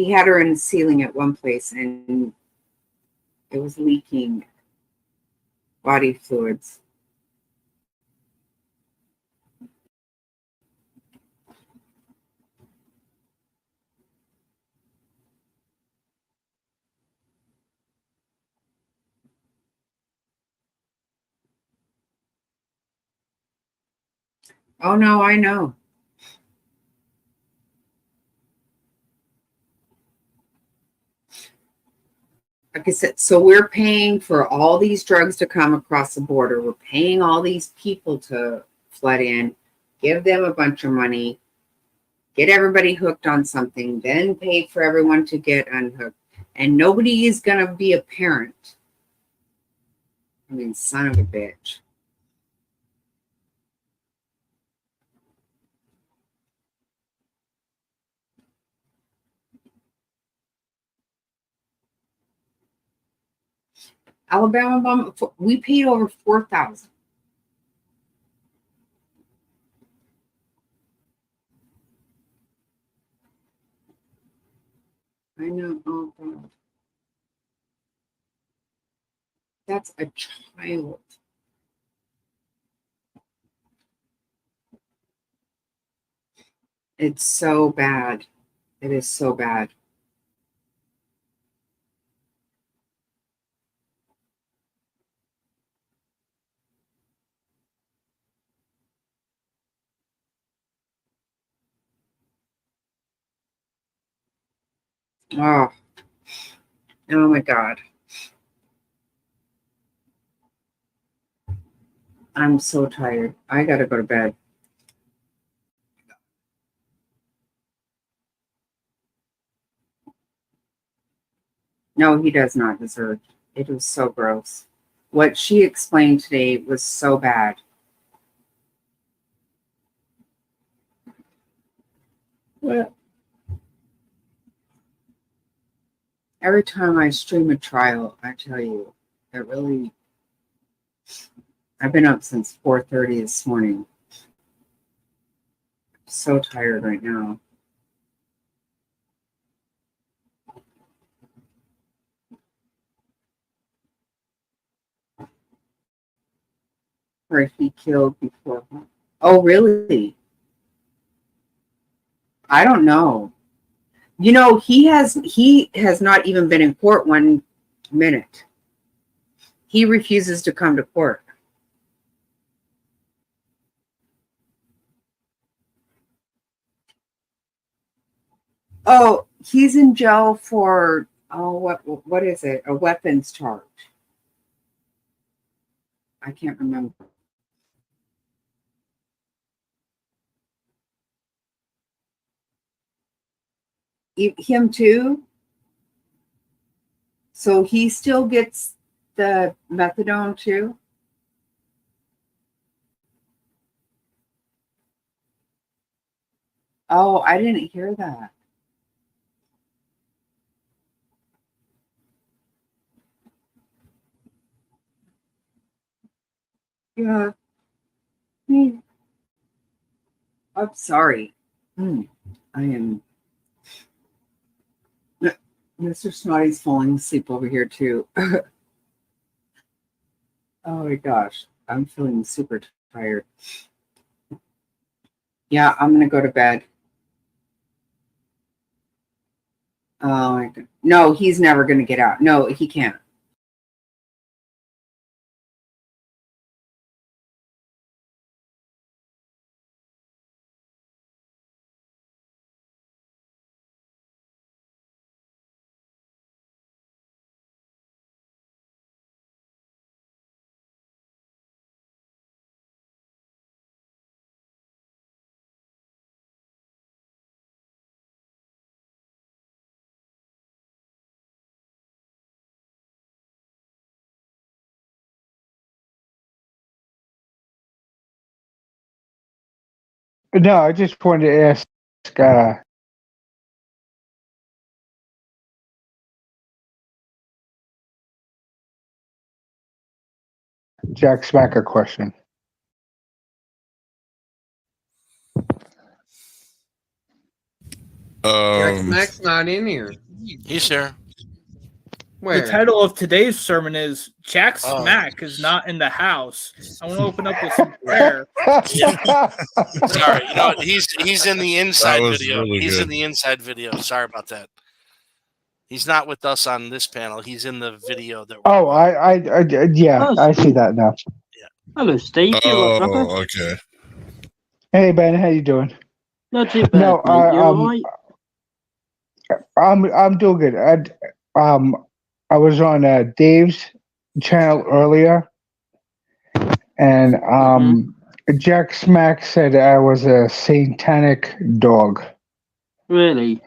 He had her in the ceiling at one place, and it was leaking body fluids. Oh, no, I know. Like I said, so we're paying for all these drugs to come across the border. We're paying all these people to flood in, give them a bunch of money, get everybody hooked on something, then pay for everyone to get unhooked. And nobody is going to be a parent. I mean, son of a bitch. Alabama bomb, we paid over $4,000. I know. Oh God, that's a child. It's so bad. It is so bad. Oh, oh my God. I'm so tired. I gotta go to bed. No, he does not deserve. It was so gross. What she explained today was so bad. What? Every time I stream a trial, I tell you, it really. I've been up since 4:30 this morning. So tired right now. Or he killed before. Oh, really? I don't know. You know, he has not even been in court 1 minute. He refuses to come to court. Oh, he's in jail for what is it? A weapons charge. I can't remember. Him too? So he still gets the methadone too? Oh, I didn't hear that. Yeah. Hmm. I'm sorry. I am. Mr. Snotty's falling asleep over here too. Oh my gosh. I'm feeling super tired. Yeah, I'm gonna go to bed. Oh my God. No, he's never gonna get out. No, he can't. No, I just wanted to ask Jack Smack a question. Mac's not in here. He's here. Where? The title of today's sermon is Jack Smack is not in the house. I want to open up with some prayer. Sorry, you know he's in the inside video. Really He's good. in the inside video. Sorry about that. He's not with us on this panel. He's in the video that. Oh, yeah, I see that now. Hello, Steve. You all right, brother? Oh, okay. Hey, Ben, how you doing? Not too bad. No, mate. You all right? I'm doing good. I was on Dave's channel earlier, and Jack Smack said I was a satanic dog. Really?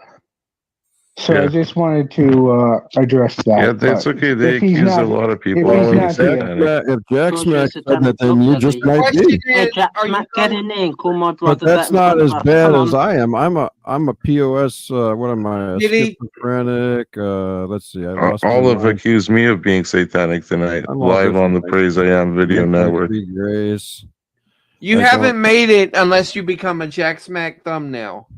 So Yeah. I just wanted to address that. Yeah, that's but okay. They if he's accuse a not- lot of people if he's of not satanic. here- If Jack Of course, Smack you're said satanic that, then you dog, just Daddy. might Question be. Hey, is, Jack are you Smack, get going- in there and call my But brother. that's not as bad as I. I am. I'm a POS. What am I? A Did he- schizophrenic. Let's see. I lost All my have mind. accused me of being satanic tonight, I'm all live on the different Praise I Am video network. Free grace. You I haven't don't- made it unless you become a Jack Smack thumbnail.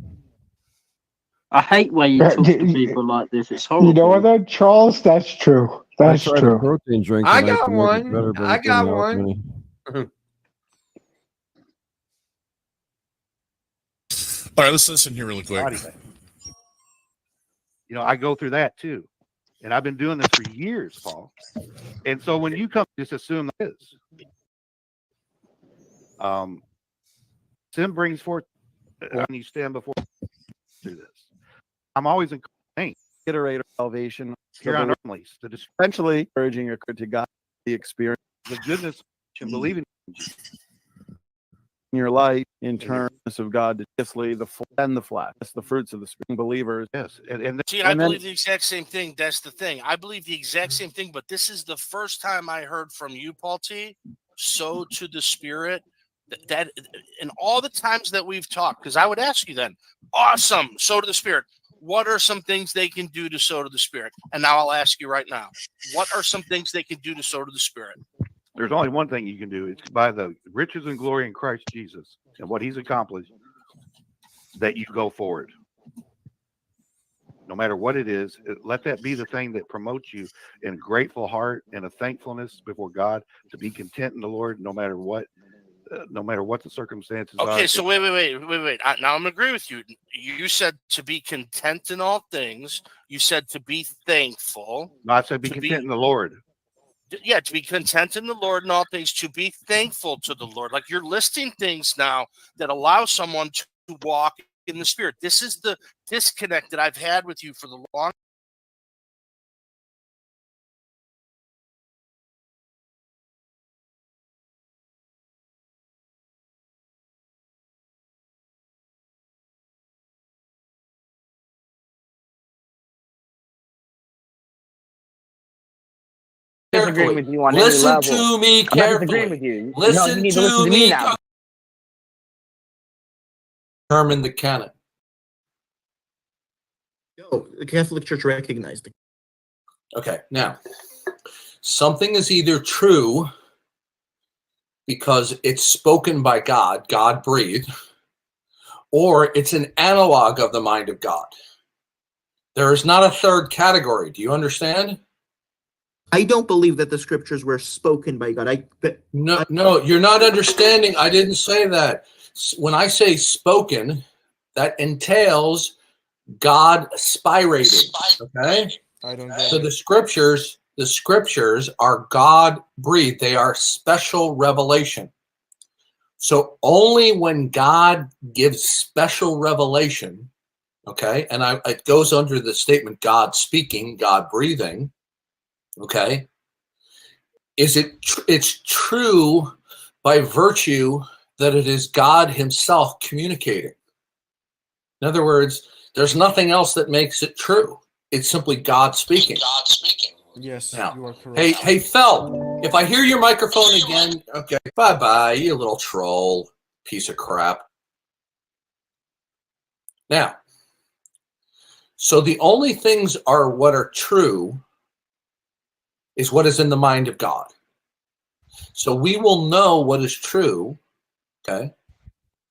I hate when you talk to people like this. It's horrible. You know what, though, Charles? That's true. That's I tried true. a protein drink. I tonight got to make it one. better, but I it didn't got help one. any. All right, let's listen here really quick. You know, I go through that too. And I've been doing this for years, Paul. And so when you come, just assume it is. Sin brings forth when you stand before through this. I'm always in pain. Iterate salvation Here on earth, at least. The essentially encouraging your to God the experience the goodness and believing in your life in terms of God to justly the and the flesh. That's the fruits of the spirit. Believers. yes. And See, I And then- believe the exact same thing. That's the thing. I believe the exact same thing, but this is the first time I heard from you, Paul T. So to the Spirit that in all the times that we've talked, because I would ask you then, awesome, so to the Spirit. What are some things they can do to sow to the Spirit? And now I'll ask you right now, what are some things they can do to sow to the Spirit? there's only one thing you can do. It's by the riches and glory in Christ Jesus and what he's accomplished that you go forward. No matter what it is, let that be the thing that promotes you in a grateful heart and a thankfulness before God to be content in the Lord, no matter what the circumstances are. Okay, so wait. Now I'm agree with you. You said to be content in all things. You said to be thankful. No, I said be to content in the Lord. Yeah, to be content in the Lord in all things, to be thankful to the Lord. Like you're listing things now that allow someone to walk in the Spirit. This is the disconnect that I've had with you for the long. Disagreeing with you on Listen any level. to me I'm not carefully. disagreeing with you. Listen You need to listen to me now. Determine the canon. No, the Catholic Church recognized it. Okay, now, something is either true because it's spoken by God, God breathed, or it's an analog of the mind of God. There is not a third category. Do you understand? I don't believe that the scriptures were spoken by God. No, you're not understanding. I didn't say that. When I say spoken, that entails God spirating. Okay? I don't So the scriptures are God breathed. They are special revelation. So only when God gives special revelation, okay, and it goes under the statement God speaking, God breathing, okay, it's true by virtue that it is God himself communicating. In other words, there's nothing else that makes it true. It's simply God speaking. Yes, Now, you are correct. hey, Fel, if I hear your microphone again, okay, bye-bye, you little troll, piece of crap. Now, so the only things are what are true is what is in the mind of God. So we will know what is true, okay,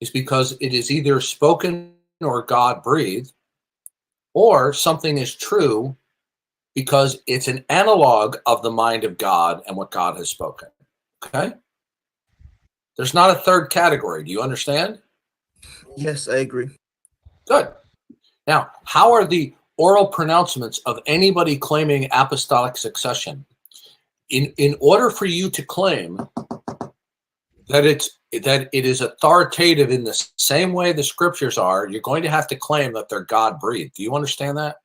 is because it is either spoken or God breathed, or something is true because it's an analog of the mind of God and what God has spoken. Okay? There's not a third category. Do you understand? Yes, I agree. Good. Now, how are the oral pronouncements of anybody claiming apostolic succession? In order for you to claim that it is authoritative in the same way the scriptures are, you're going to have to claim that they're God breathed. Do you understand that?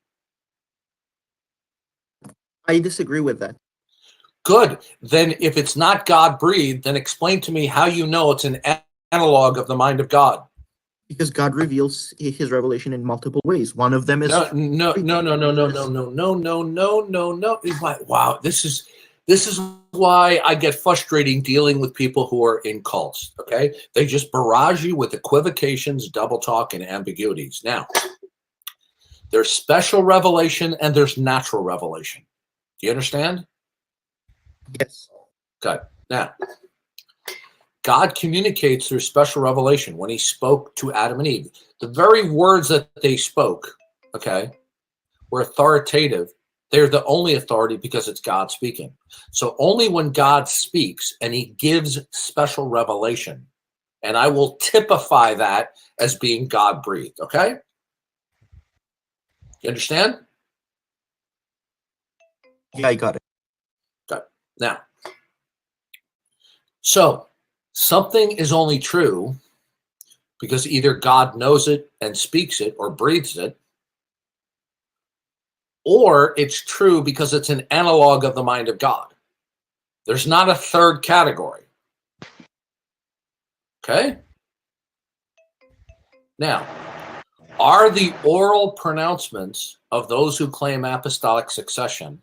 I disagree with that. Good. Then if it's not God breathed, then explain to me how you know it's an analog of the mind of God. Because God reveals his revelation in multiple ways. One of them is No. Wow, this is why I get frustrating dealing with people who are in cults. Okay, they just barrage you with equivocations, double talk, and ambiguities. Now, there's special revelation and there's natural revelation. Do you understand? Yes. Good. Now, God communicates through special revelation when he spoke to Adam and Eve. The very words that they spoke, okay, were authoritative. They're the only authority because it's God speaking. So only when God speaks and he gives special revelation, and I will typify that as being God breathed, okay? You understand? Yeah, I got it. Good. Now, so something is only true because either God knows it and speaks it or breathes it, or it's true because it's an analog of the mind of God. There's not a third category. Okay? Now, are the oral pronouncements of those who claim apostolic succession,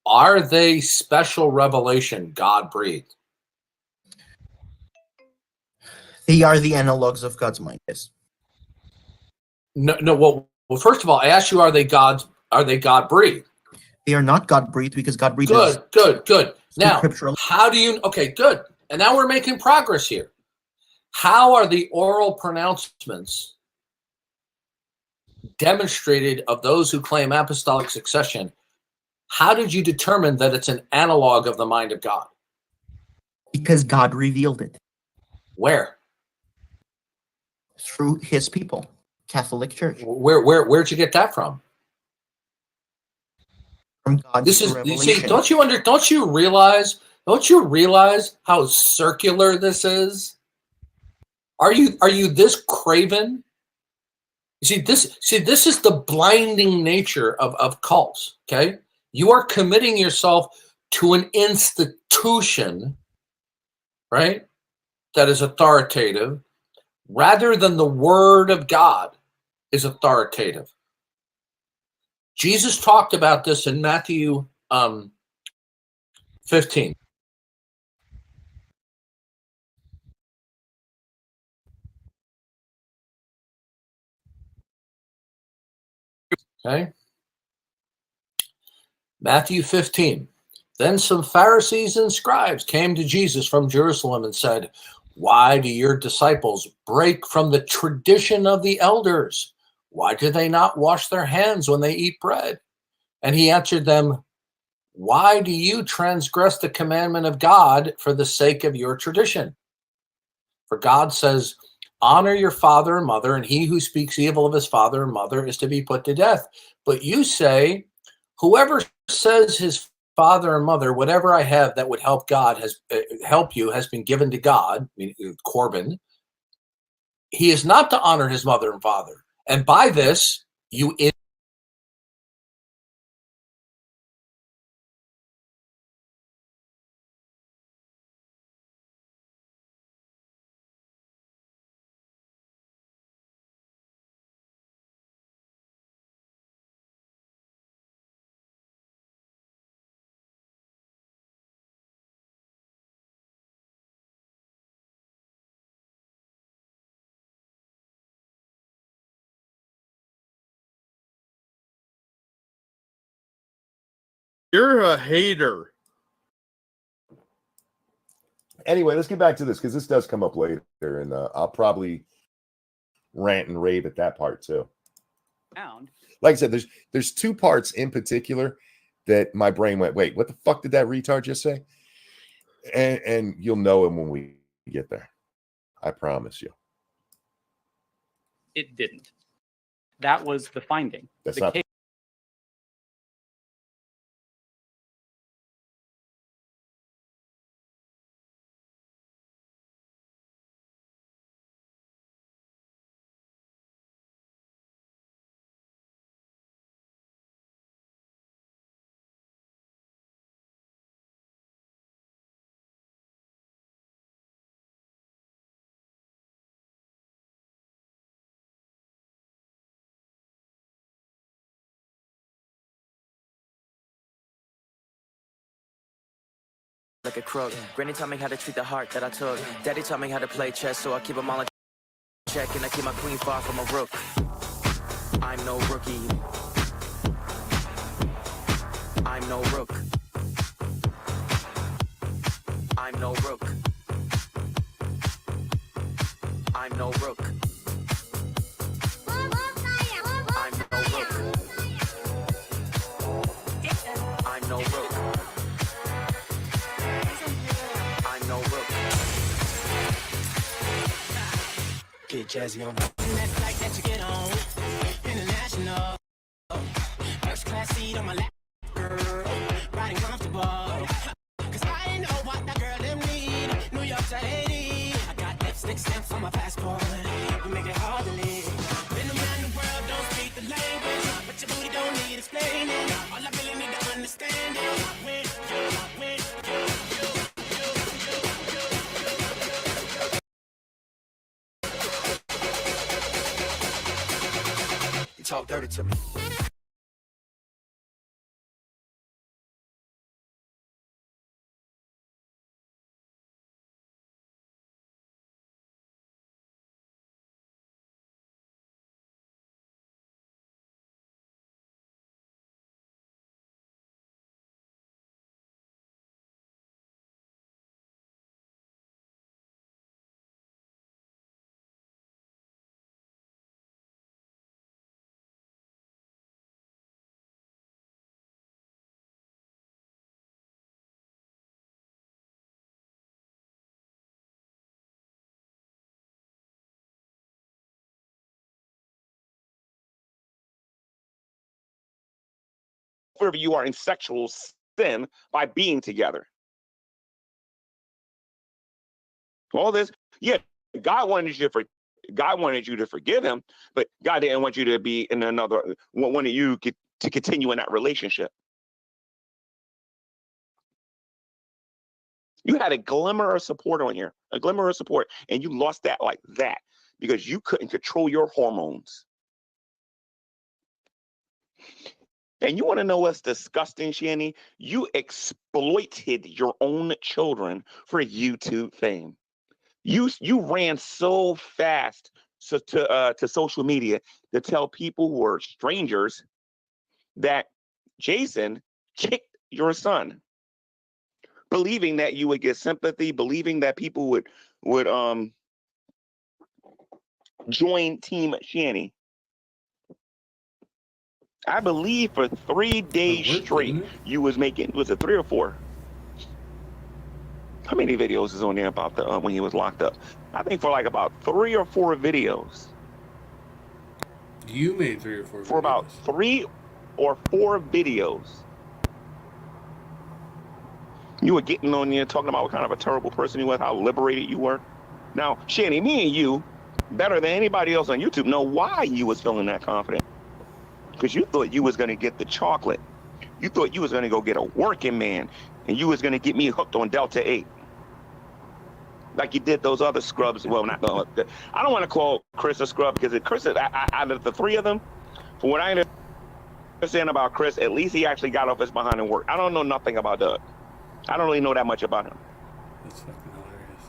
are they special revelation God breathed? They are the analogs of God's mind, yes. No. Well, first of all, I asked you, are they God breathed? They are not God breathed because God breathed. Good. Now, how do you? Okay, good. And now we're making progress here. How are the oral pronouncements demonstrated of those who claim apostolic succession? How did you determine that it's an analog of the mind of God? Because God revealed it. Where? Through his people, Catholic Church. Where'd you get that from? From God's revelation. You see, don't you realize how circular this is? Are you this craven? You see, this is the blinding nature of cults, okay? You are committing yourself to an institution, right, that is authoritative, rather than the word of God is authoritative. Jesus talked about this in Matthew 15. Okay. Matthew 15. Then some Pharisees and scribes came to Jesus from Jerusalem and said, "Why do your disciples break from the tradition of the elders? Why do they not wash their hands when they eat bread?" And he answered them, "Why do you transgress the commandment of God for the sake of your tradition? For God says, 'Honor your father and mother, and he who speaks evil of his father and mother is to be put to death.' But you say, 'Whoever says his father and mother, whatever I have that would help God help you has been given to God,'" Corbin. "He is not to honor his mother and father. And by this, you You're a hater. Anyway, let's get back to this because this does come up later, and I'll probably rant and rave at that part too. Like I said, there's two parts in particular that my brain went, wait, what the fuck did that retard just say? And you'll know him when we get there. I promise you. It didn't. That was the finding. That's the not. case like a crook. Granny taught me how to treat the heart that I took. Daddy taught me how to play chess, so I keep them all in check and I keep my queen far from a rook. I'm no rookie. I'm no rook. I'm no rook. I'm no rook. I'm no rook. I'm no rook. I'm no rook. Get jazzy on me. That flight that you get on, international. First class seat on my lap, girl. Riding comfortable. Cause I know what that girl them need. New York to Haiti. I got lipstick stamps on my passport. We make it hard to live. Been around the world, don't speak the language. But your booty don't need explaining. All I really need to understand is when you talk dirty to me. Wherever you are in sexual sin by being together. All this, yeah, God wanted you to forgive him, but God didn't want you to be in wanted you to continue in that relationship. You had a glimmer of support on here, a glimmer of support, and you lost that like that because you couldn't control your hormones. And you want to know what's disgusting, Shanny? You exploited your own children for YouTube fame. You ran so fast to social media to tell people who were strangers that Jason kicked your son, believing that you would get sympathy, believing that people would join Team Shanny. I believe for 3 days straight, you was making, was it 3 or 4? How many videos is on there about the when he was locked up? I think for like about 3 or 4 videos. You made 3 or 4 videos. For about 3 or 4 videos. You were getting on there talking about what kind of a terrible person you were, how liberated you were. Now, Shanny, me and you, better than anybody else on YouTube, know why you was feeling that confident. Because you thought you was going to get the chocolate. You thought you was going to go get a working man, and you was going to get me hooked on Delta 8. Like you did those other scrubs. Well, not I don't want to call Chris a scrub, because Chris is, out of the 3 of them, from what I understand about Chris, at least he actually got off his behind and worked. I don't know nothing about Doug. I don't really know that much about him. That's fucking hilarious.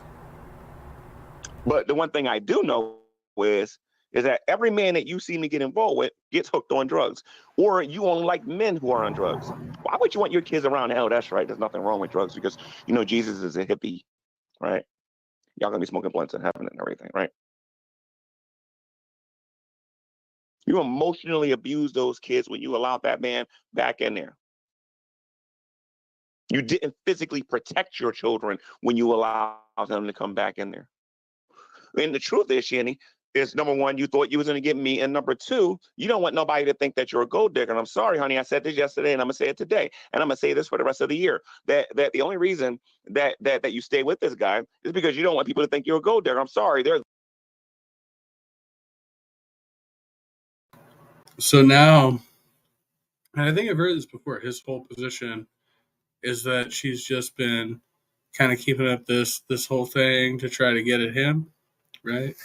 But the one thing I do know is that every man that you see me get involved with gets hooked on drugs, or you only like men who are on drugs. Why would you want your kids around hell? That's right. There's nothing wrong with drugs, because, you know, Jesus is a hippie, right? Y'all gonna be smoking blunts in heaven and everything, right? You emotionally abused those kids when you allowed that man back in there. You didn't physically protect your children when you allowed them to come back in there. And the truth is, Shanny, is number one, you thought you was going to get me. And number two, you don't want nobody to think that you're a gold digger. And I'm sorry, honey, I said this yesterday and I'm going to say it today. And I'm going to say this for the rest of the year. That the only reason that you stay with this guy is because you don't want people to think you're a gold digger. I'm sorry. So now, and I think I've heard this before, his whole position is that she's just been kind of keeping up this whole thing to try to get at him, right?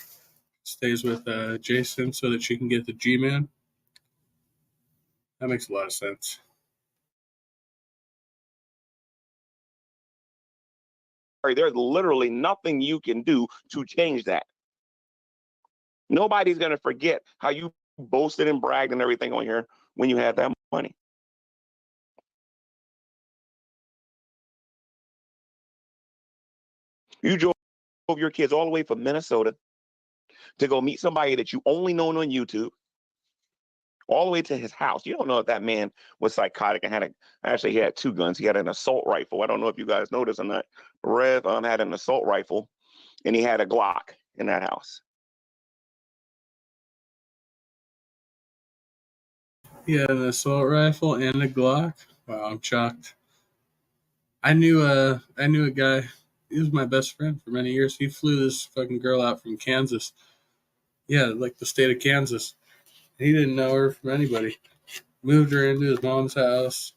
Stays with Jason so that she can get the G-Man. That makes a lot of sense. There's literally nothing you can do to change that. Nobody's going to forget how you boasted and bragged and everything on here when you had that money. You drove your kids all the way from Minnesota to go meet somebody that you only known on YouTube, all the way to his house. You don't know if that man was psychotic and he had two guns. He had an assault rifle. I don't know if you guys noticed or not. Rev had an assault rifle and he had a Glock in that house. He had an assault rifle and a Glock. Wow, I'm shocked. I knew a guy. He was my best friend for many years. He flew this fucking girl out from Kansas. Yeah, like the state of Kansas. He didn't know her from anybody. Moved her into his mom's house.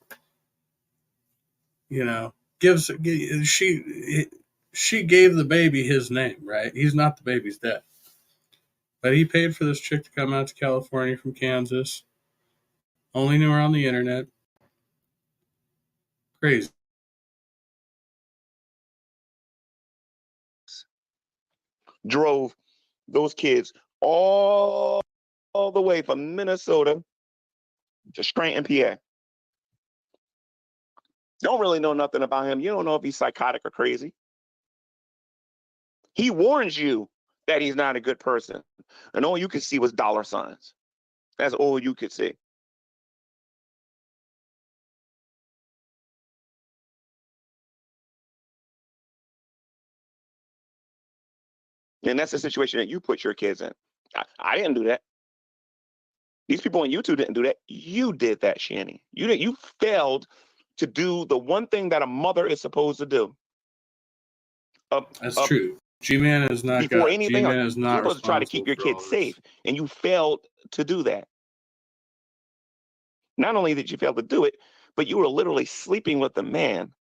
You know, she gave the baby his name, right? He's not the baby's dad. But he paid for this chick to come out to California from Kansas. Only knew her on the internet. Crazy. Drove those kids all the way from Minnesota to Scranton, PA. Don't really know nothing about him. You don't know if he's psychotic or crazy. He warns you that he's not a good person. And all you could see was dollar signs. That's all you could see. And that's the situation that you put your kids in. I didn't do that. These people on YouTube didn't do that. You did that, Shanny. You failed to do the one thing that a mother is supposed to do. That's true. G-Man is not before God. anything G-Man else. is You're not supposed to try to keep your responsible for kids all this. safe, and you failed to do that. Not only did you fail to do it, but you were literally sleeping with a man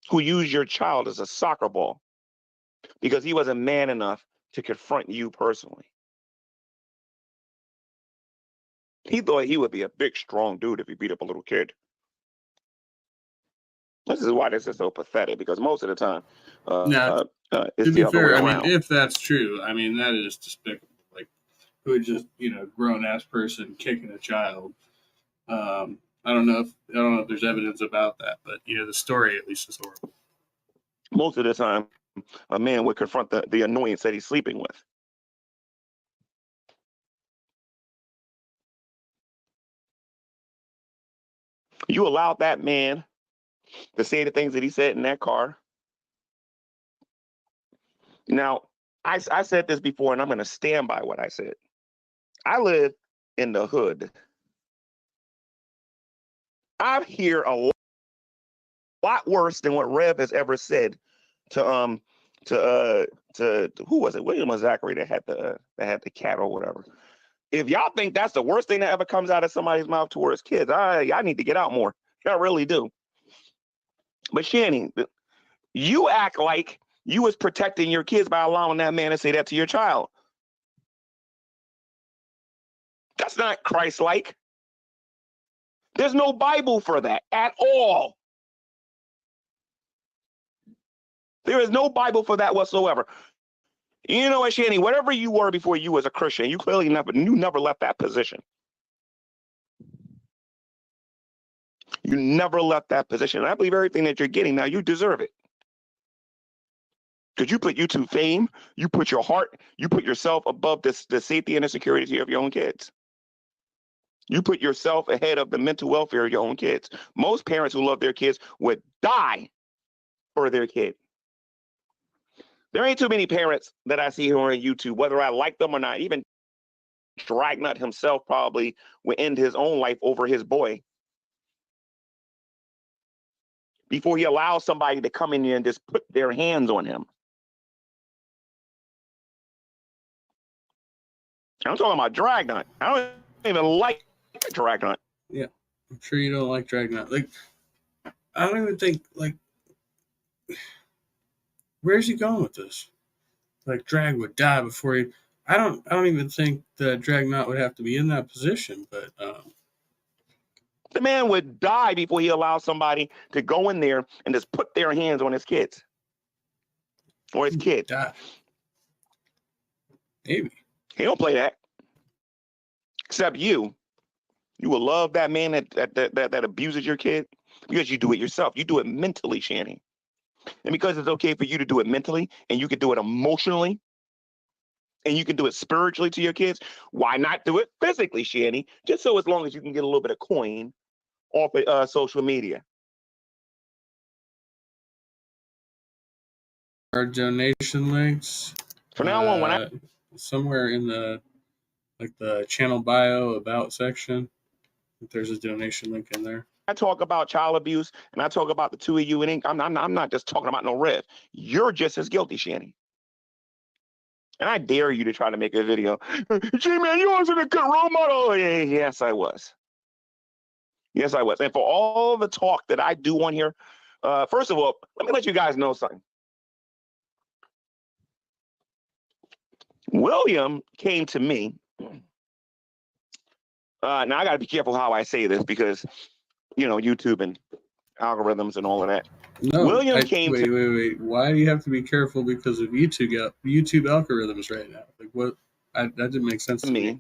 who used your child as a soccer ball because he wasn't man enough to confront you personally. He thought he would be a big, strong dude if he beat up a little kid. This is why this is so pathetic, because most of the time, Now, it's to the be other way fair, I around. mean, if that's true, I mean, that is despicable. Like, who would just, grown-ass person kicking a child. I don't know if there's evidence about that, but, the story at least is horrible. Most of the time, a man would confront the annoyance that he's sleeping with. You allowed that man to say the things that he said in that car. Now, I said this before, and I'm going to stand by what I said. I live in the hood. I hear a lot worse than what Rev has ever said to who was it? William or Zachary that had the cat or whatever. If y'all think that's the worst thing that ever comes out of somebody's mouth towards kids, I need to get out more. I really do. But Shanny, you act like you was protecting your kids by allowing that man to say that to your child. That's not Christ-like. There's no Bible for that at all. There is no Bible for that whatsoever. You know what, Shanny? Whatever you were before you was a Christian, you clearly never left that position. You never left that position. And I believe everything that you're getting now, you deserve it. Because you put YouTube fame, you put your heart, you put yourself above the safety and the security of your own kids. You put yourself ahead of the mental welfare of your own kids. Most parents who love their kids would die for their kid. There ain't too many parents that I see here on YouTube, whether I like them or not. Even Dragnut himself probably would end his own life over his boy before he allows somebody to come in here and just put their hands on him. I'm talking about Dragnut. I don't even like Dragnut. Yeah, I'm sure you don't like Dragnut. Like, I don't even think, like, where's he going with this? Like, Drag would die before he. I don't even think that Dragnut would have to be in that position, but the man would die before he allows somebody to go in there and just put their hands on his kids or his kid. Die. Maybe. He don't play that. Except you. You will love that man that abuses your kid because you do it yourself. You do it mentally, Shanny. And because it's okay for you to do it mentally and you can do it emotionally and you can do it spiritually to your kids, why not do it physically, Shanny? Just so as long as you can get a little bit of coin off of social media. our donation links. From now on, when somewhere in the channel bio about section, there's a donation link in there. I talk about child abuse and I talk about the two of you, and I'm not just talking about no Rev. You're just as guilty, Shanny. And I dare you to try to make a video. G-Man, you wasn't a good role model. Yes, I was. Yes, I was. And for all the talk that I do on here, first of all, let me let you guys know something. William came to me. Now, I got to be careful how I say this because, YouTube and algorithms and all of that. No, William wait. Why do you have to be careful because of YouTube algorithms right now? Like what? That didn't make sense to me.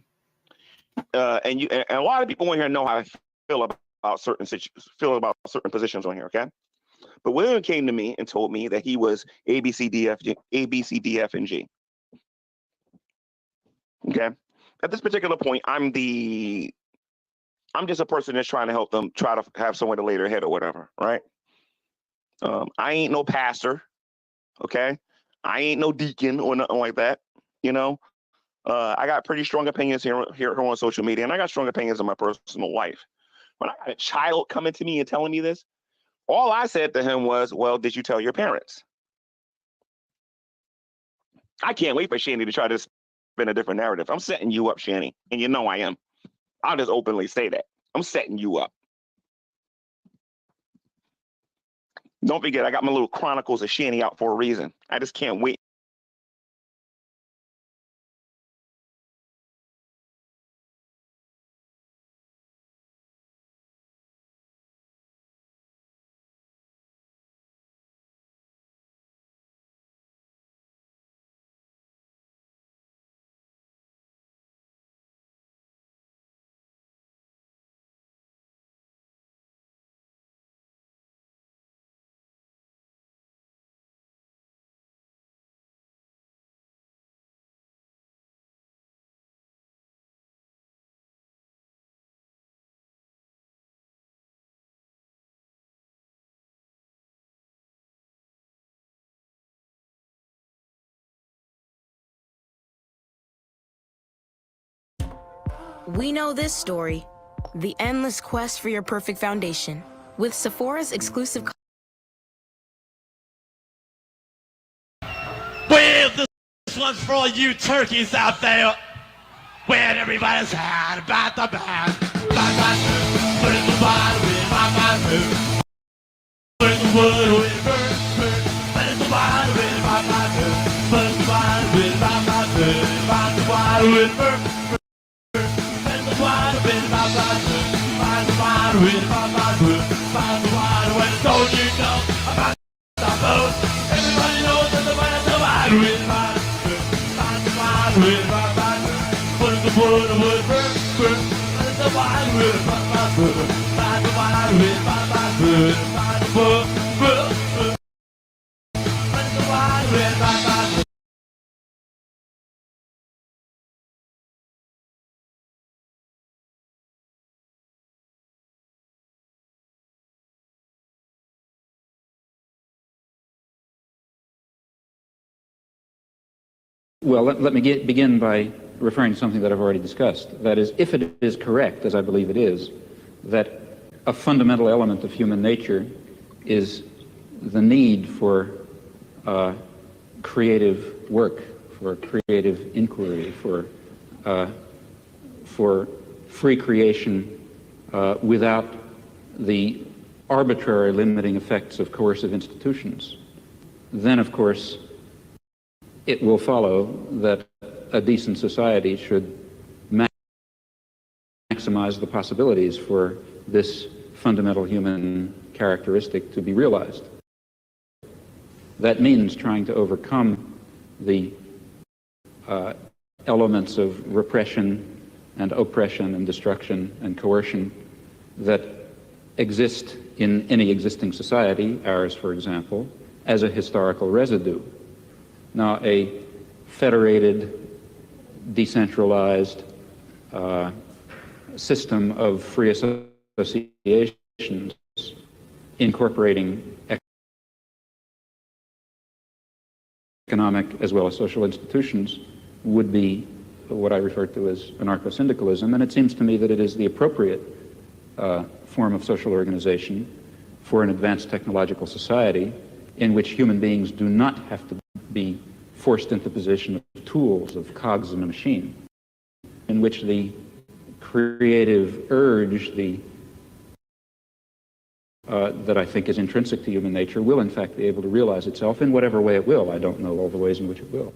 And a lot of people on here know how I feel about certain positions on here. Okay, but William came to me and told me that he was A B C D F and G. Okay, at this particular point, I'm just a person that's trying to help them try to have somewhere to lay their head or whatever, right? I ain't no pastor, okay? I ain't no deacon or nothing like that, I got pretty strong opinions here on social media, and I got strong opinions in my personal life. When I got a child coming to me and telling me this, all I said to him was, well, did you tell your parents? I can't wait for Shanny to try to spin a different narrative. I'm setting you up, Shanny, and you know I am. I'll just openly say that. I'm setting you up. Don't forget, I got my little Chronicles of Shanny out for a reason. I just can't wait. We know this story, the endless quest for your perfect foundation. With Sephora's exclusive. Well, this one's for all you turkeys out there. When everybody's had about the band. Put in the bottle with my put in the wood with bird. Put in the bottle with my put in the bottle with my put in the bottle with bird. Water with my water, find the water with my water, find the water when it's cold, about the boat. Everybody knows that the water with my water, find the water with my water, put in the wood, find the water with my water, find the water with my water, find the wood, find the water with my Well, let me begin by referring to something that I've already discussed. That is, if it is correct, as I believe it is, that a fundamental element of human nature is the need for creative work, for creative inquiry, for free creation without the arbitrary limiting effects of coercive institutions, then, of course, it will follow that a decent society should maximize the possibilities for this fundamental human characteristic to be realized. That means trying to overcome the elements of repression and oppression and destruction and coercion that exist in any existing society, ours, for example, as a historical residue. Now, a federated, decentralized system of free associations incorporating economic as well as social institutions would be what I refer to as anarcho-syndicalism, and it seems to me that it is the appropriate form of social organization for an advanced technological society in which human beings do not have to be forced into the position of tools, of cogs in a machine, in which the creative urge, that I think is intrinsic to human nature, will in fact be able to realize itself in whatever way it will. I don't know all the ways in which it will.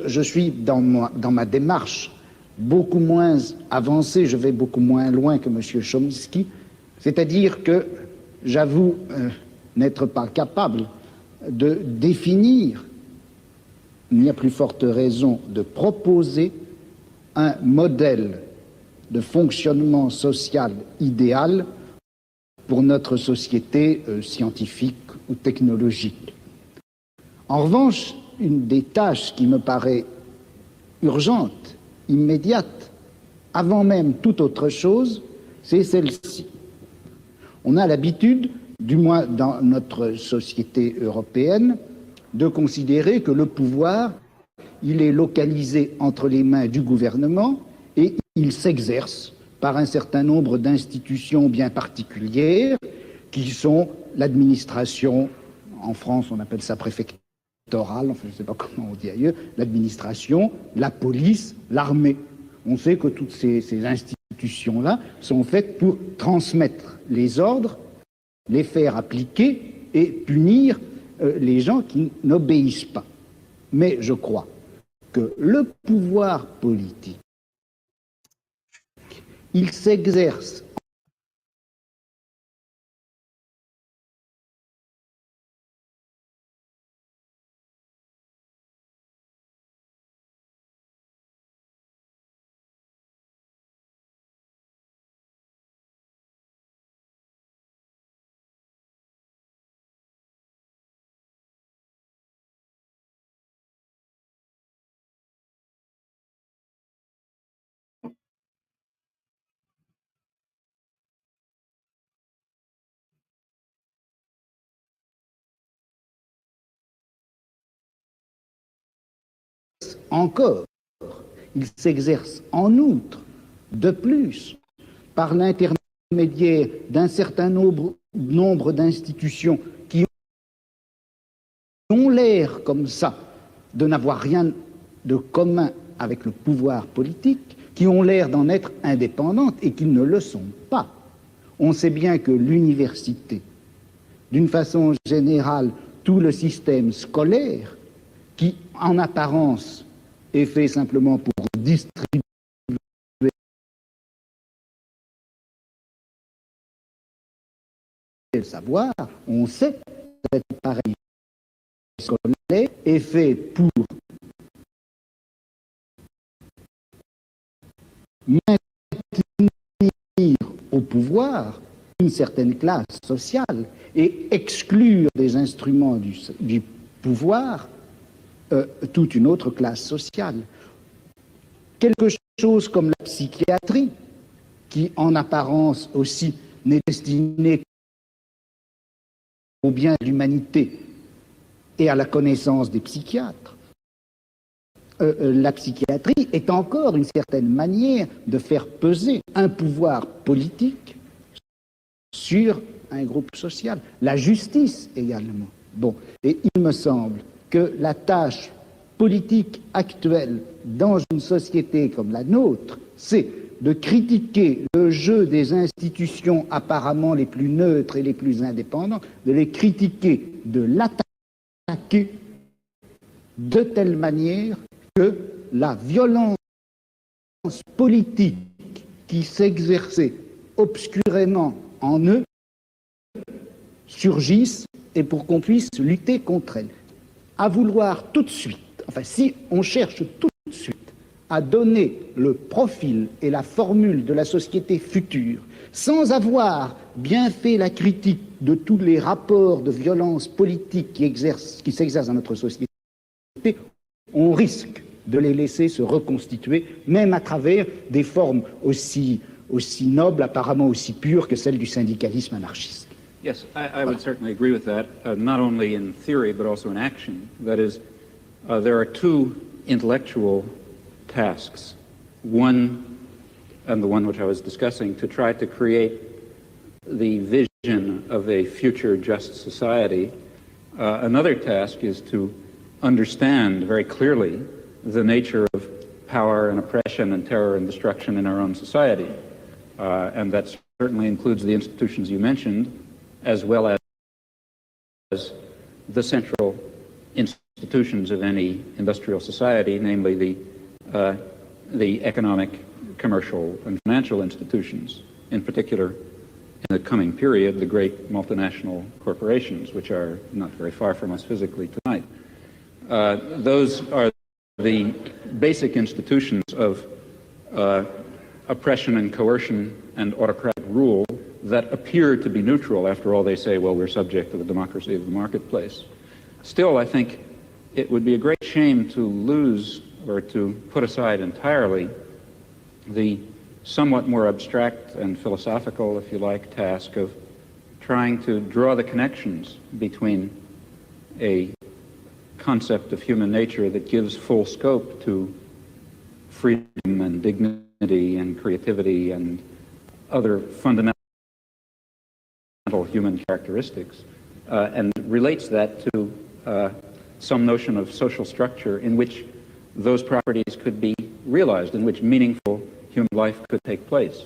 Je suis dans ma démarche beaucoup moins avancée, je vais beaucoup moins loin que M. Chomsky, c'est-à-dire que j'avoue n'être pas capable de définir, il n'y a plus forte raison de proposer un modèle de fonctionnement social idéal pour notre société scientifique ou technologique. En revanche, une des tâches qui me paraît urgente, immédiate, avant même toute autre chose, c'est celle-ci. On a l'habitude, du moins dans notre société européenne, de considérer que le pouvoir, il est localisé entre les mains du gouvernement et il s'exerce par un certain nombre d'institutions bien particulières qui sont l'administration, en France on appelle ça préfectorale, enfin je ne sais pas comment on dit ailleurs, l'administration, la police, l'armée. On sait que toutes ces institutions-là sont faites pour transmettre les ordres, les faire appliquer et punir les gens qui n'obéissent pas. Mais je crois que le pouvoir politique, il s'exerce encore, il s'exerce en outre, de plus, par l'intermédiaire d'un certain nombre d'institutions qui ont l'air comme ça de n'avoir rien de commun avec le pouvoir politique, qui ont l'air d'en être indépendantes et qui ne le sont pas. On sait bien que l'université, d'une façon générale, tout le système scolaire, qui en apparence est fait simplement pour distribuer le savoir, on sait que cet appareil scolaire est fait pour maintenir au pouvoir une certaine classe sociale et exclure des instruments du pouvoir toute une autre classe sociale. Quelque chose comme la psychiatrie, qui en apparence aussi n'est destinée au bien de l'humanité et à la connaissance des psychiatres, la psychiatrie est encore une certaine manière de faire peser un pouvoir politique sur un groupe social. La justice également. Bon, et il me semble que la tâche politique actuelle dans une société comme la nôtre, c'est de critiquer le jeu des institutions apparemment les plus neutres et les plus indépendantes, de les critiquer, de l'attaquer de telle manière que la violence politique qui s'exerçait obscurément en eux surgisse et pour qu'on puisse lutter contre elle. À vouloir tout de suite, enfin si on cherche tout de suite à donner le profil et la formule de la société future sans avoir bien fait la critique de tous les rapports de violence politique qui s'exercent dans notre société, on risque de les laisser se reconstituer, même à travers des formes aussi nobles, apparemment aussi pures que celles du syndicalisme anarchiste. Yes, I would certainly agree with that, not only in theory but also in action. That is, there are two intellectual tasks. One, and the one which I was discussing, to try to create the vision of a future just society. Another task is to understand very clearly the nature of power and oppression and terror and destruction in our own society. And that certainly includes the institutions you mentioned, as well as the central institutions of any industrial society, namely the economic, commercial, and financial institutions, in particular, in the coming period, the great multinational corporations, which are not very far from us physically tonight. Those are the basic institutions of oppression and coercion and autocratic rule that appear to be neutral. After all, they say, well, we're subject to the democracy of the marketplace. Still, I think it would be a great shame to lose or to put aside entirely the somewhat more abstract and philosophical, if you like, task of trying to draw the connections between a concept of human nature that gives full scope to freedom and dignity and creativity and other fundamental human characteristics, and relates that to some notion of social structure in which those properties could be realized, in which meaningful human life could take place.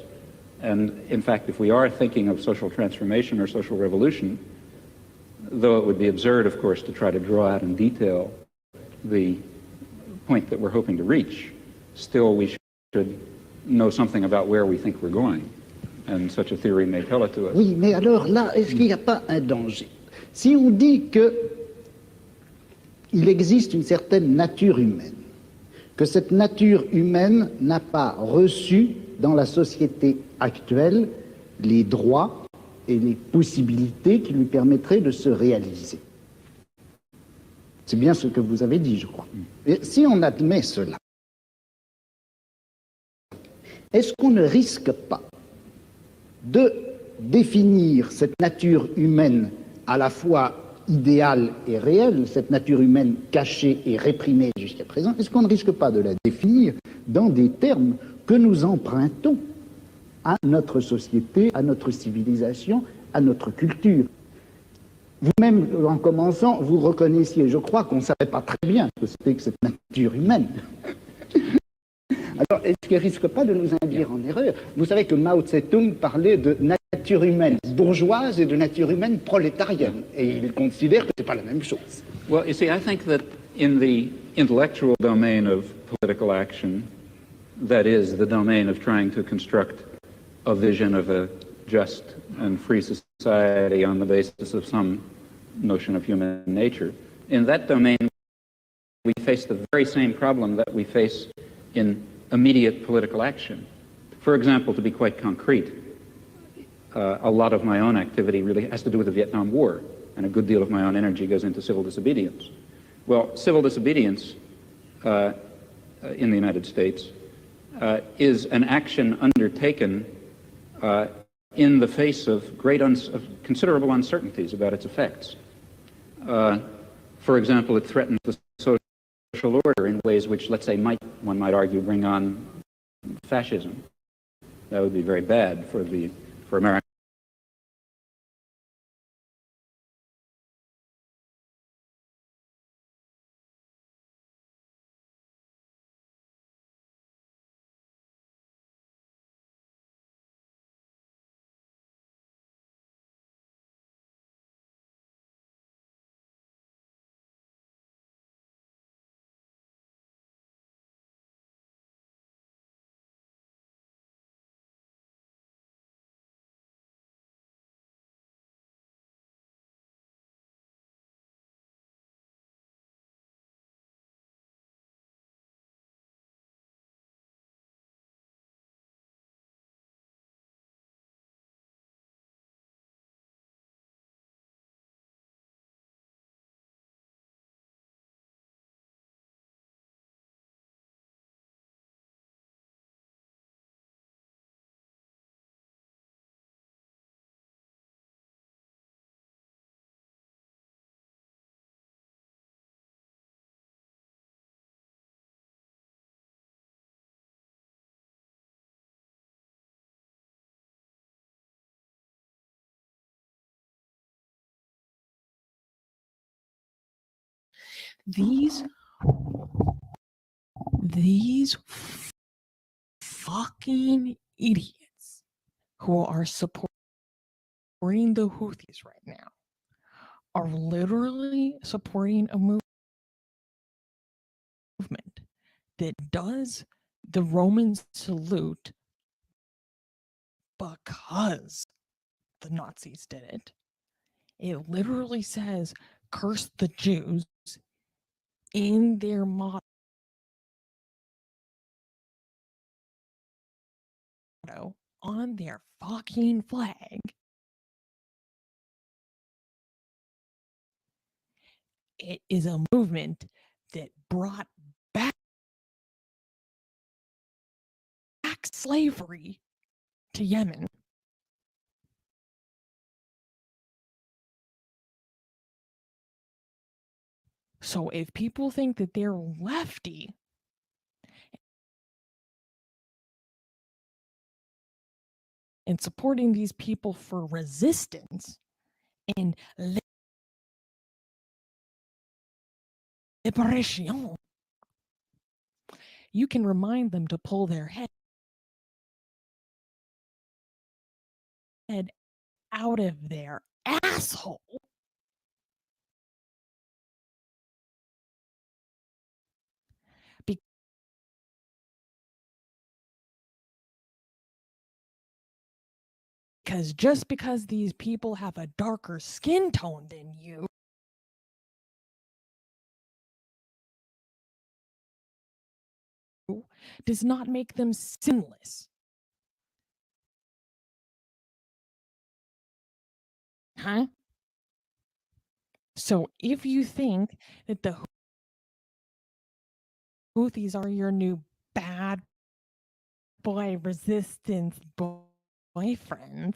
And in fact, if we are thinking of social transformation or social revolution, though it would be absurd, of course, to try to draw out in detail the point that we're hoping to reach, still we should know something about where we think we're going. And such a theory may tell it to us. Oui, mais alors là, est-ce qu'il n'y a pas un danger? Si on dit que il existe une certaine nature humaine, que cette nature humaine n'a pas reçu dans la société actuelle les droits et les possibilités qui lui permettraient de se réaliser. C'est bien ce que vous avez dit, je crois. Et si on admet cela, est-ce qu'on ne risque pas de définir cette nature humaine à la fois idéale et réelle, cette nature humaine cachée et réprimée jusqu'à présent, est-ce qu'on ne risque pas de la définir dans des termes que nous empruntons à notre société, à notre civilisation, à notre culture? Vous-même, en commençant, vous reconnaissiez, je crois qu'on ne savait pas très bien ce que c'était que cette nature humaine. Alors, est-ce qu'il ne risque pas de nous induire en erreur? Vous savez que Mao Tse-tung parlait de nature humaine bourgeoise et de nature humaine prolétarienne, et il considère que ce n'est pas la même chose. Well, you see, I think that in the intellectual domain of political action, that is, the domain of trying to construct a vision of a just and free society on the basis of some notion of human nature, in that domain we face the very same problem that we face in immediate political action. For example, to be quite concrete, a lot of my own activity really has to do with the Vietnam War, and a good deal of my own energy goes into civil disobedience. Well, civil disobedience in the United States is an action undertaken in the face of of considerable uncertainties about its effects. For example, it threatens the social social order in ways which, let's say, one might argue, bring on fascism. That would be very bad for America. These fucking idiots who are supporting the Houthis right now are literally supporting a movement that does the Roman salute because the Nazis did it. It literally says, curse the Jews in their motto on their fucking flag. It is a movement that brought back slavery to Yemen. So if people think that they're lefty and supporting these people for resistance and liberation, you can remind them to pull their head out of their asshole because just because these people have a darker skin tone than you does not make them sinless. Huh? So if you think that the Houthis are your new bad boy resistance boyfriend,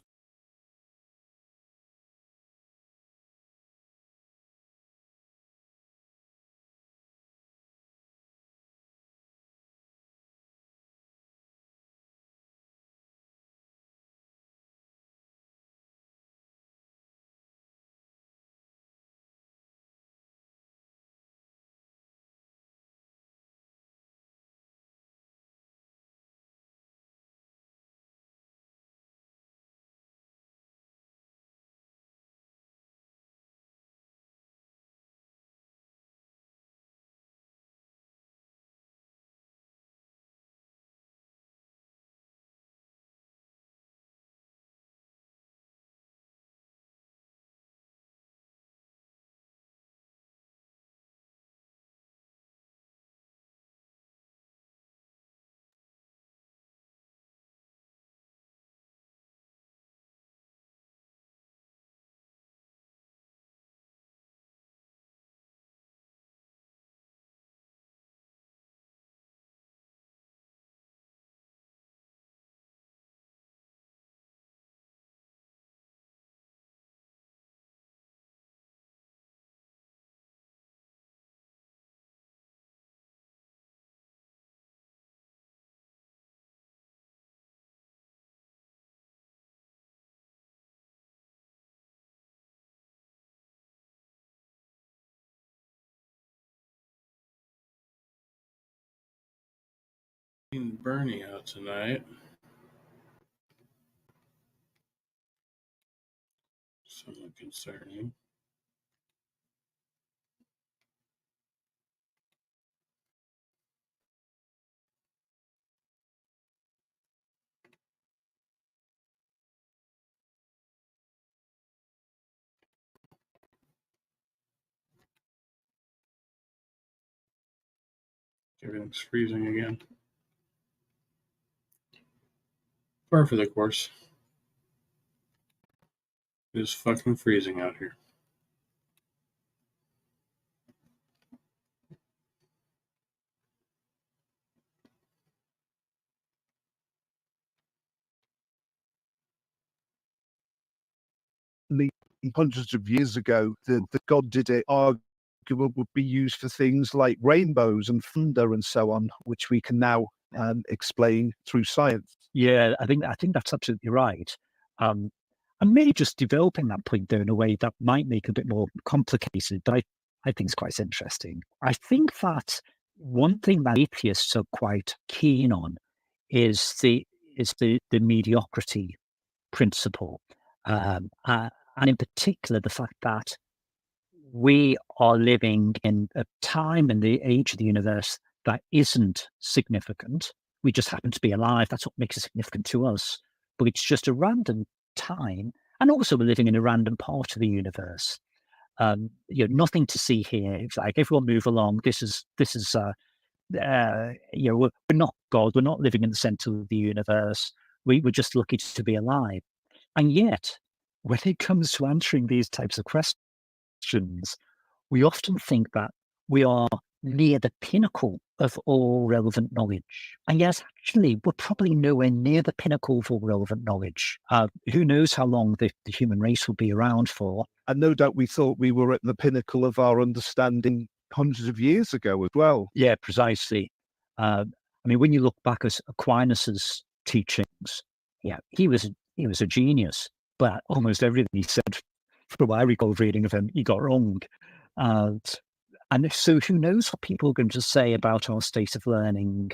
Seen Bernie out tonight. Somewhat concerning. Everything's freezing again. Par for the course. It is fucking freezing out here. Hundreds of years ago, the God did it argument would be used for things like rainbows and thunder and so on, which we can now explain through science. Yeah, I think that's absolutely right. And maybe just developing that point there in a way that might make it a bit more complicated, but I think it's quite interesting. I think that one thing that atheists are quite keen on is the mediocrity principle, and in particular the fact that we are living in a time in the age of the universe that isn't significant. We just happen to be alive. That's what makes it significant to us. But it's just a random time. And also we're living in a random part of the universe. Nothing to see here. It's like everyone move along. This is we're not God. We're not living in the center of the universe. We're just lucky to be alive. And yet, when it comes to answering these types of questions, we often think that we are near the pinnacle of all relevant knowledge. And yes, actually, we're probably nowhere near the pinnacle of all relevant knowledge. Who knows how long the human race will be around for. And no doubt we thought we were at the pinnacle of our understanding hundreds of years ago as well. Yeah, precisely. I mean, when you look back at Aquinas's teachings, yeah, he was a genius, but almost everything he said, from what I recall reading of him, he got wrong. And so who knows what people are going to say about our state of learning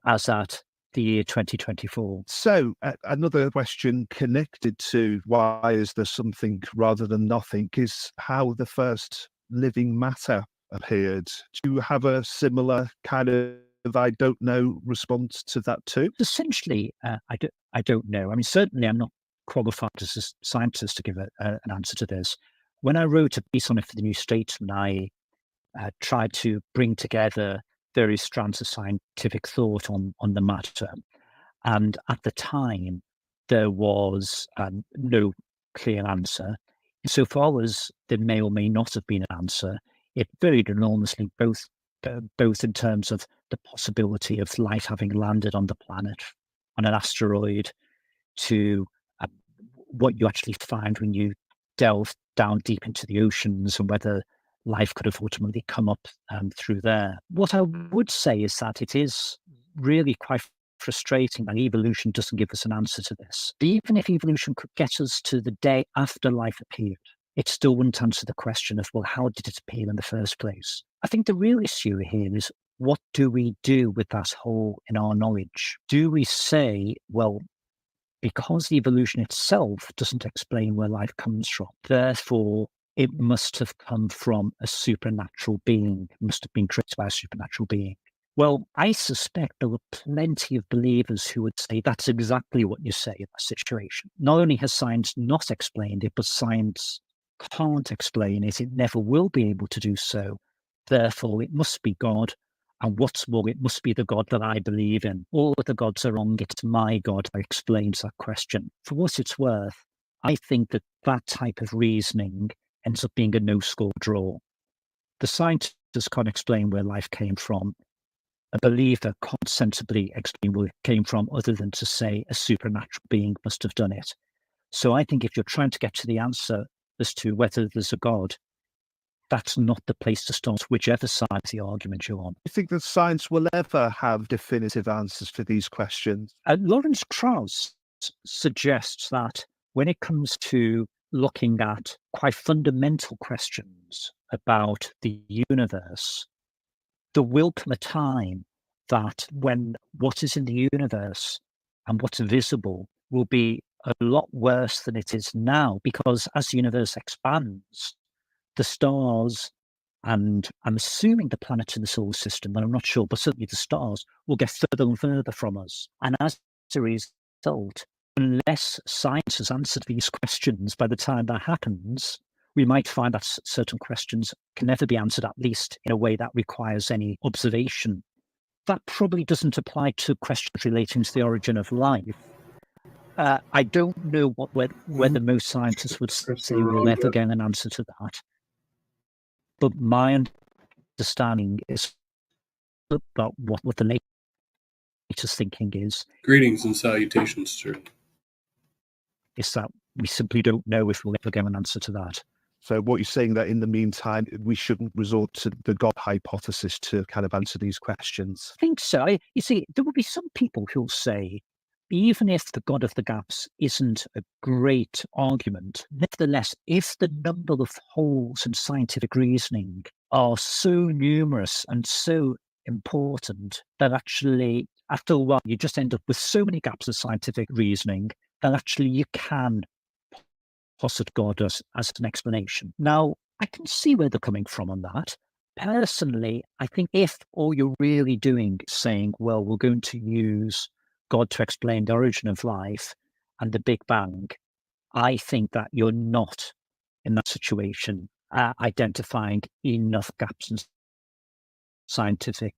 as at the year 2024. So another question connected to why is there something rather than nothing is how the first living matter appeared. Do you have a similar kind of I don't know response to that too? Essentially, I don't know. I mean, certainly I'm not qualified as a scientist to give an answer to this. When I wrote a piece on it for the New Statesman, I tried to bring together various strands of scientific thought on the matter. And at the time, there was no clear answer. So far as there may or may not have been an answer, it varied enormously, both in terms of the possibility of life having landed on the planet, on an asteroid, to what you actually find when you delve down deep into the oceans and whether life could have ultimately come up through there. What I would say is that it is really quite frustrating that evolution doesn't give us an answer to this. Even if evolution could get us to the day after life appeared, it still wouldn't answer the question of, well, how did it appear in the first place? I think the real issue here is, what do we do with that hole in our knowledge? Do we say, well, because evolution itself doesn't explain where life comes from, therefore it must have come from a supernatural being, must have been created by a supernatural being? Well, I suspect there were plenty of believers who would say that's exactly what you say in that situation. Not only has science not explained it, but science can't explain it. It never will be able to do so. Therefore, it must be God. And what's more, it must be the God that I believe in. All of the gods are wrong. It's my God that explains that question. For what it's worth, I think that that type of reasoning ends up being a no-score draw. The scientists can't explain where life came from. A believer can't sensibly explain where it came from other than to say a supernatural being must have done it. So I think if you're trying to get to the answer as to whether there's a God, that's not the place to start, whichever side of the argument you're on. Do you think that science will ever have definitive answers for these questions? Lawrence Krauss suggests that when it comes to looking at quite fundamental questions about the universe, there will come a time that when what is in the universe and what's visible will be a lot worse than it is now, because as the universe expands, the stars, and I'm assuming the planets in the solar system, but I'm not sure, but certainly the stars will get further and further from us. And as a result, unless science has answered these questions by the time that happens, we might find that certain questions can never be answered, at least in a way that requires any observation. That probably doesn't apply to questions relating to the origin of life. I don't know whether most scientists would say we'll ever get an answer to that. But my understanding is about what the latest thinking is. Greetings and salutations, sir. Is that we simply don't know if we'll ever get an answer to that. So what you're saying that in the meantime, we shouldn't resort to the God hypothesis to kind of answer these questions? I think so. You see, there will be some people who'll say, even if the God of the gaps isn't a great argument, nevertheless, if the number of holes in scientific reasoning are so numerous and so important that actually, after a while, you just end up with so many gaps of scientific reasoning that actually you can posit God as an explanation. Now, I can see where they're coming from on that. Personally, I think if all you're really doing is saying, well, we're going to use God to explain the origin of life and the Big Bang, I think that you're not in that situation identifying enough gaps in scientific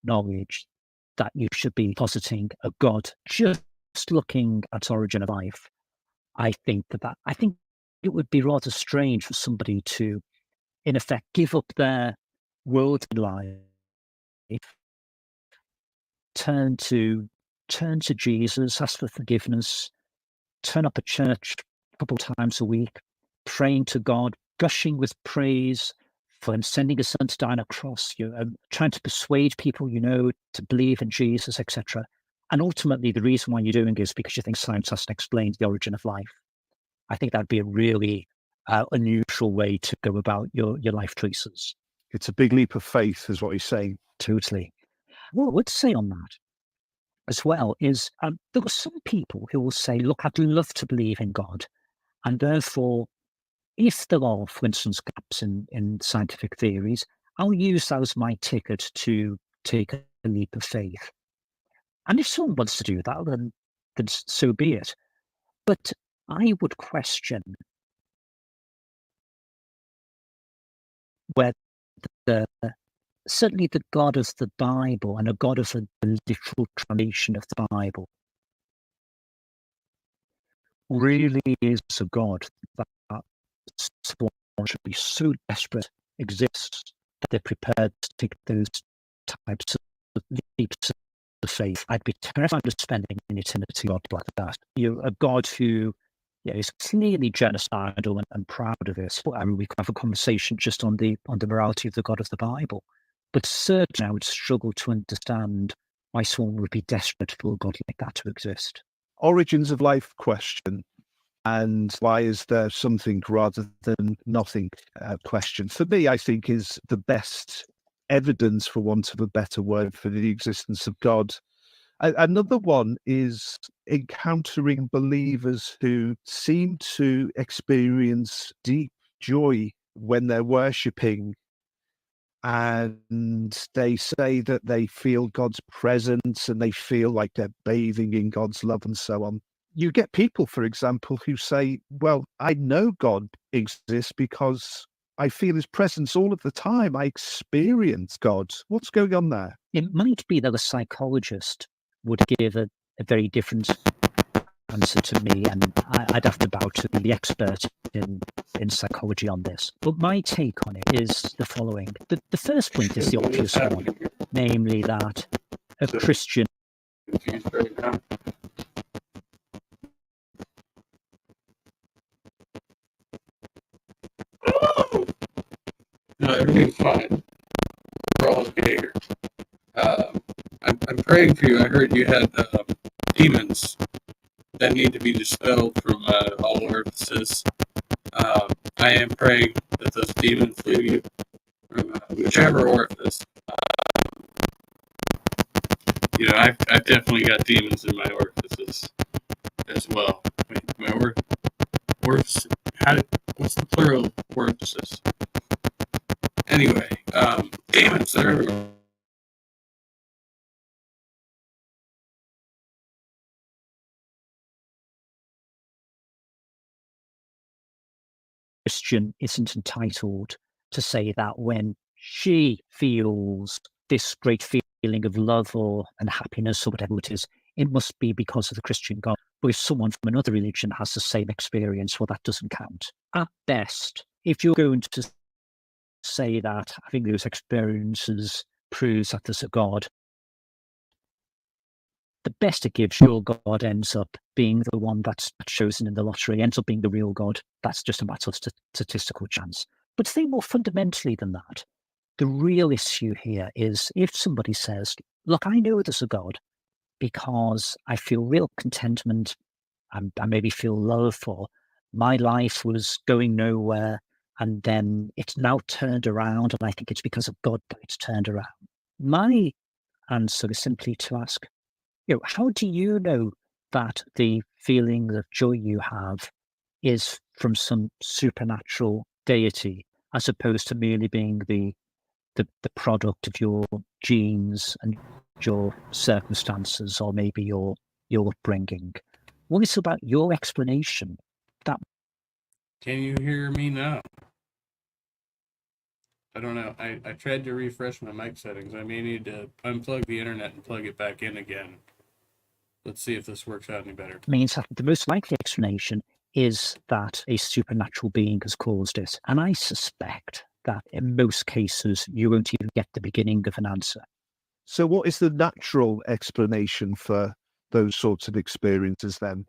knowledge that you should be positing a God just looking at origin of life. I think it would be rather strange for somebody to, in effect, give up their worldly life, turn to Jesus, ask for forgiveness, turn up at church a couple of times a week, praying to God, gushing with praise for him sending his son to die on a cross, trying to persuade people to believe in Jesus, etc. And ultimately, the reason why you're doing it is because you think science hasn't explained the origin of life. I think that'd be a really unusual way to go about your life choices. It's a big leap of faith, is what he's saying. Totally. What I would say on that as well is there are some people who will say, look, I'd love to believe in God. And therefore, if there are, for instance, gaps in scientific theories, I'll use that as my ticket to take a leap of faith. And if someone wants to do that, then so be it. But I would question whether certainly the God of the Bible and a God of the literal translation of the Bible really is a God that someone should be so desperate exists that they're prepared to take those types of leaps of faith. I'd be terrified of spending an eternity God like that. You're a God who is clearly genocidal and proud of this. I mean, we could have a conversation just on the morality of the God of the Bible. But certainly I would struggle to understand why someone would be desperate for a God like that to exist. Origins of life question, and why is there something rather than nothing question, for me, I think is the best evidence, for want of a better word, for the existence of God. Another one is encountering believers who seem to experience deep joy when they're worshipping, and they say that they feel God's presence and they feel like they're bathing in God's love and so on. You get people, for example, who say, well, I know God exists because I feel his presence all of the time. I experience God. What's going on there? It might be that a psychologist would give a very different answer to me, and I'd have to bow to the expert in psychology on this. But my take on it is the following. The first point is the obvious one, namely that a Christian... No, everything's fine. We're all okay here. I'm praying for you. I heard you had demons that need to be dispelled from all orifices. I am praying that those demons leave you from whichever orifice. know, I've definitely got demons in my orifices as well. Wait, my orifice. What's the plural of orifices? Anyway, demons that are. Christian isn't entitled to say that when she feels this great feeling of love and happiness or whatever it is, it must be because of the Christian God. But if someone from another religion has the same experience, well, that doesn't count. At best, if you're going to say that having those experiences proves that there's a God, the best it gives, your God ends up being the one that's chosen in the lottery, ends up being the real God. That's just a matter of statistical chance. But think more fundamentally than that. The real issue here is if somebody says, look, I know there's a God because I feel real contentment, I maybe feel love, or my life was going nowhere, and then it's now turned around, and I think it's because of God that it's turned around. My answer is simply to ask, how do you know that the feeling of joy you have is from some supernatural deity, as opposed to merely being the product of your genes and your circumstances, or maybe your upbringing? Well, it's about your explanation. That. Can you hear me now? I don't know. I tried to refresh my mic settings. I may need to unplug the internet and plug it back in again. Let's see if this works out any better. Means that the most likely explanation is that a supernatural being has caused it. And I suspect that in most cases, you won't even get the beginning of an answer. So what is the natural explanation for those sorts of experiences then?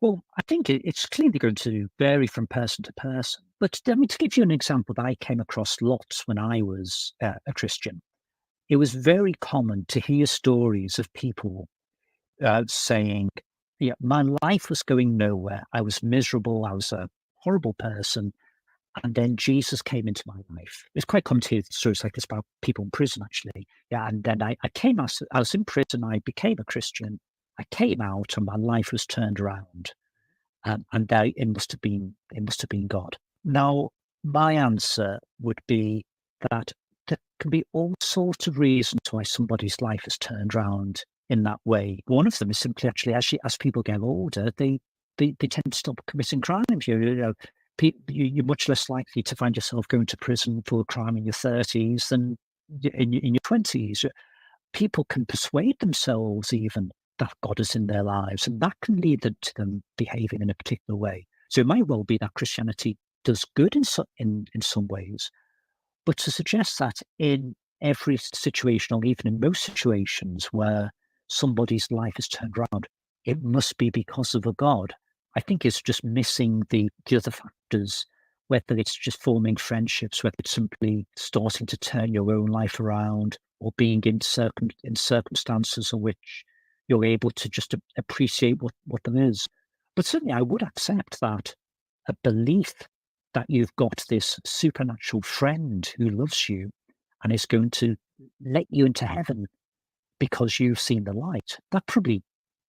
Well, I think it's clearly going to vary from person to person. But I mean, to give you an example that I came across lots when I was a Christian, it was very common to hear stories of people saying, yeah, my life was going nowhere. I was miserable. I was a horrible person. And then Jesus came into my life. It's quite common to hear stories like this about people in prison, actually. Yeah, and then I was in prison. I became a Christian. I came out, and my life was turned around. And it must have been God. Now, my answer would be that there can be all sorts of reasons why somebody's life has turned around in that way. One of them is simply actually as people get older, they tend to stop committing crimes. You're much less likely to find yourself going to prison for a crime in your 30s than in your 20s. People can persuade themselves even that God is in their lives, and that can lead to them behaving in a particular way. So it might well be that Christianity does good in some ways, but to suggest that in every situation, or even in most situations where somebody's life is turned around, it must be because of a God, I think it's just missing the other factors, whether it's just forming friendships, whether it's simply starting to turn your own life around, or being in circumstances in which you're able to just appreciate what there is. But certainly I would accept that a belief that you've got this supernatural friend who loves you and is going to let you into heaven because you've seen the light, that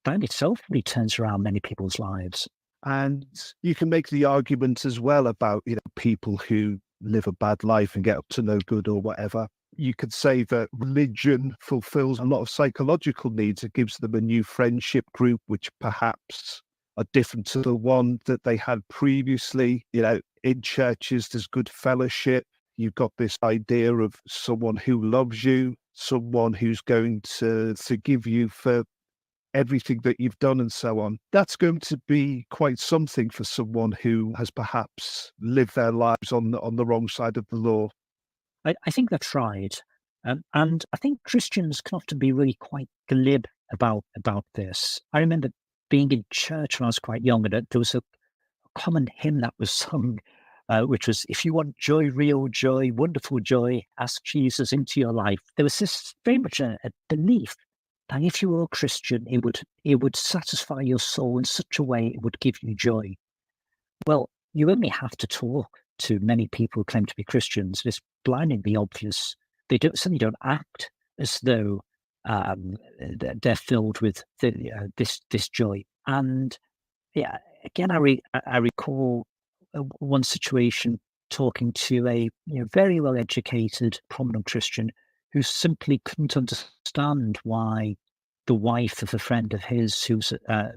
in itself probably turns around many people's lives. And you can make the argument as well about, people who live a bad life and get up to no good or whatever. You could say that religion fulfills a lot of psychological needs. It gives them a new friendship group, which perhaps are different to the one that they had previously. In churches, there's good fellowship. You've got this idea of someone who loves you, someone who's going to forgive you for everything that you've done and so on. That's going to be quite something for someone who has perhaps lived their lives on the wrong side of the law. I think that's right. And I think Christians can often be really quite glib about this. I remember being in church when I was quite young, and there was a common hymn that was sung, which was, if you want joy, real joy, wonderful joy, ask Jesus into your life. There was this very much a belief that if you were a Christian, it would satisfy your soul in such a way it would give you joy. Well, you only have to talk to many people who claim to be Christians. It's blindingly obvious. They certainly don't act as though they're filled with this joy. And yeah, again, I recall one situation talking to a very well educated, prominent Christian who simply couldn't understand why the wife of a friend of his who was a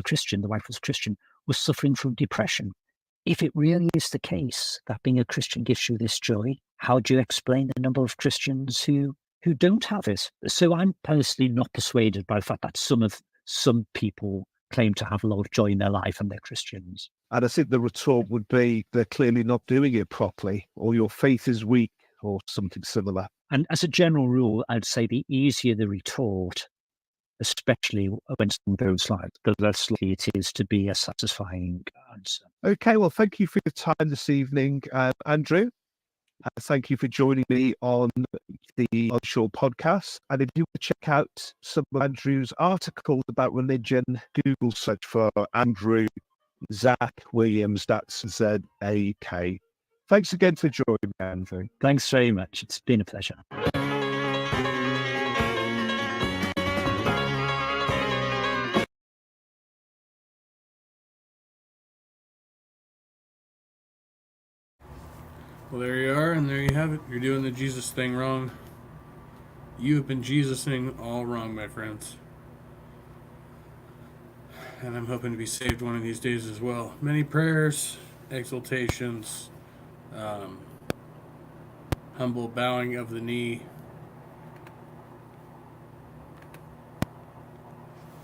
Christian, the wife was a Christian, was suffering from depression. If it really is the case that being a Christian gives you this joy, how do you explain the number of Christians who don't have it? So I'm personally not persuaded by the fact that some people claim to have a lot of joy in their life and they're Christians. And I think the retort would be they're clearly not doing it properly, or your faith is weak, or something similar. And as a general rule, I'd say the easier the retort, especially when someone goes like, the less likely it is to be a satisfying answer. Okay, well, thank you for your time this evening, Andrew. Thank you for joining me on the Onshore podcast. And if you want to check out some of Andrew's articles about religion, Google search for Andrew Zach Williams. That's Z-A-K. Thanks again for joining me, Andrew. Thanks very much. It's been a pleasure. Well, there you are, and there you have it. You're doing the Jesus thing wrong. You have been Jesusing all wrong, my friends. And I'm hoping to be saved one of these days as well. Many prayers, exaltations, humble bowing of the knee,